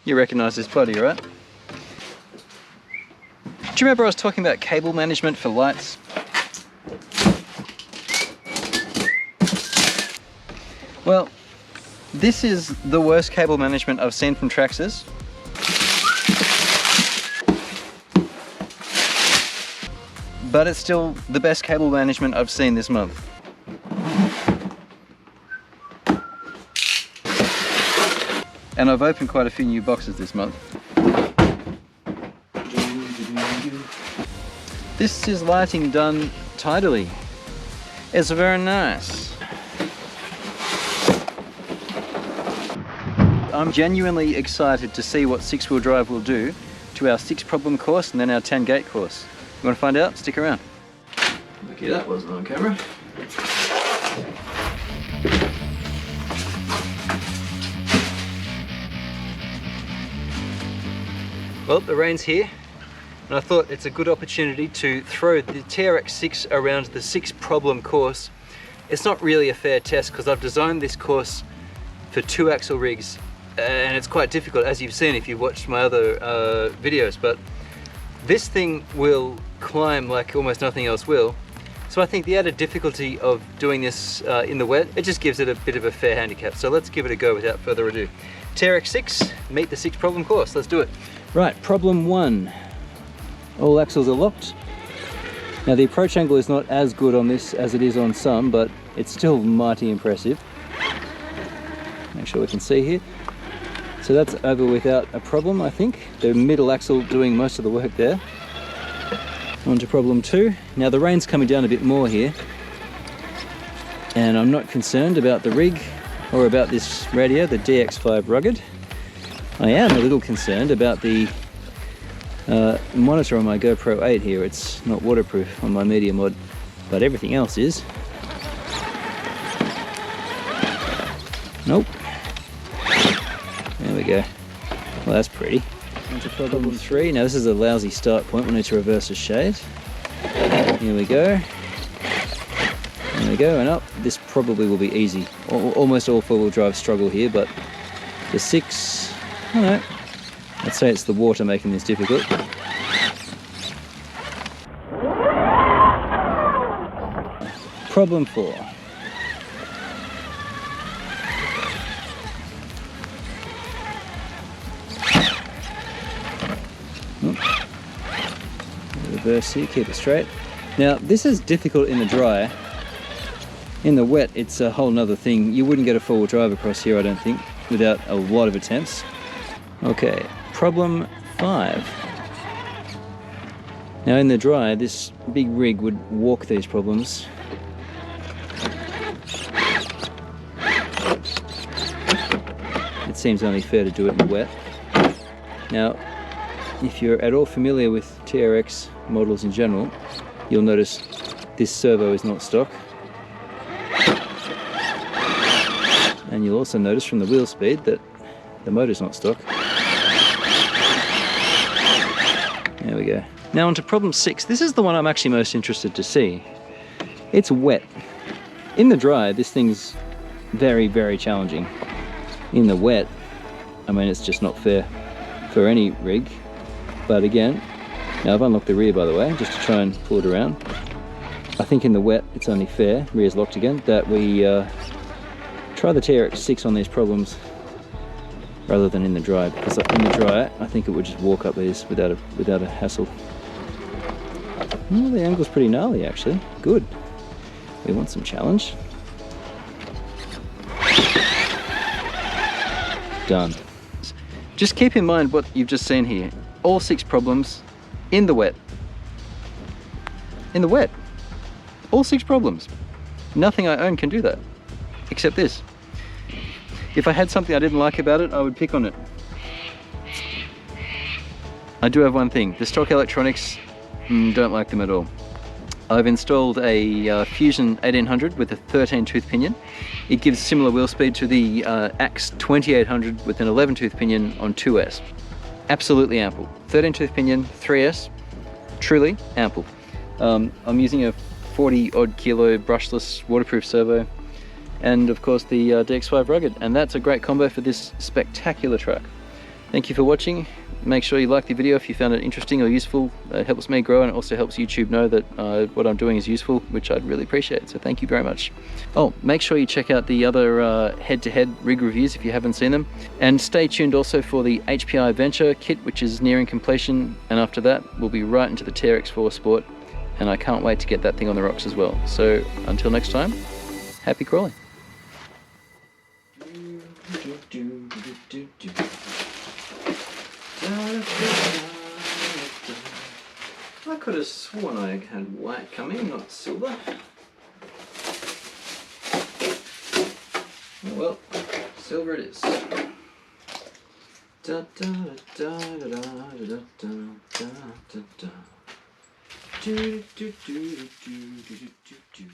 You recognise this body, right? Do you remember I was talking about cable management for lights? Well, this is the worst cable management I've seen from Traxxas. But it's still the best cable management I've seen this month. And I've opened quite a few new boxes this month. This is lighting done tidily. It's very nice. I'm genuinely excited to see what 6-wheel drive will do to our 6 problem course and then our 10 gate course. You want to find out? Stick around. Okay, that wasn't on camera. Well, the rain's here, and I thought it's a good opportunity to throw the TRX6 around the 6 problem course. It's not really a fair test because I've designed this course for 2-axle rigs, and it's quite difficult, as you've seen if you've watched my other videos, but this thing will climb like almost nothing else will. So I think the added difficulty of doing this in the wet, it just gives it a bit of a fair handicap. So let's give it a go without further ado. TRX6, meet the 6 problem course, let's do it. Right, problem 1. All axles are locked. Now the approach angle is not as good on this as it is on some, but it's still mighty impressive. Make sure we can see here. So that's over without a problem, I think. The middle axle doing most of the work there. On to problem 2. Now the rain's coming down a bit more here, and I'm not concerned about the rig or about this radio, the DX5 Rugged. I am a little concerned about the monitor on my GoPro 8 here. It's not waterproof on my media mod, but everything else is. Nope. There we go. Well, that's pretty. On to problem 3. Now this is a lousy start point. We need to reverse a shade. Here we go. There we go, and up. This probably will be easy. Almost all 4-wheel drive struggle here, but the 6, I don't know. I'd say it's the water making this difficult. Problem 4. Reverse here, keep it straight. Now this is difficult in the dry. In the wet it's a whole nother thing. You wouldn't get a 4-wheel drive across here, I don't think, without a lot of attempts. Okay, problem 5. Now in the dry, this big rig would walk these problems. It seems only fair to do it in the wet. Now, if you're at all familiar with TRX models in general, you'll notice this servo is not stock. And you'll also notice from the wheel speed that the motor's not stock. There we go. Now on to problem 6. This is the one I'm actually most interested to see. It's wet. In the dry, this thing's very, very challenging. In the wet, I mean, it's just not fair for any rig. But again, now I've unlocked the rear, by the way, just to try and pull it around. I think in the wet, it's only fair, rear's locked again, that we try the TRX6 on these problems rather than in the dry, because in the dry, I think it would just walk up these without a hassle. Well, the angle's pretty gnarly, actually. Good. We want some challenge. Done. Just keep in mind what you've just seen here. All 6 problems in the wet. In the wet. All 6 problems. Nothing I own can do that, except this. If I had something I didn't like about it, I would pick on it. I do have one thing. The stock electronics, don't like them at all. I've installed a Fusion 1800 with a 13-tooth pinion. It gives similar wheel speed to the Axe 2800 with an 11-tooth pinion on 2S. Absolutely ample. 13-tooth pinion, 3S, truly ample. I'm using a 40-odd kilo brushless waterproof servo, and of course the DX5 Rugged, and that's a great combo for this spectacular truck. Thank you for watching. Make sure you like the video if you found it interesting or useful. It helps me grow and it also helps YouTube know that what I'm doing is useful, which I'd really appreciate. So thank you very much. Oh, make sure you check out the other head-to-head rig reviews if you haven't seen them. And stay tuned also for the HPI Venture kit, which is nearing completion. And after that, we'll be right into the TRX4 Sport. And I can't wait to get that thing on the rocks as well. So until next time, happy crawling. I could have sworn I had white coming, not silver. Oh well, silver it is. Da da da da da da da da da da. Do do do do do do do do.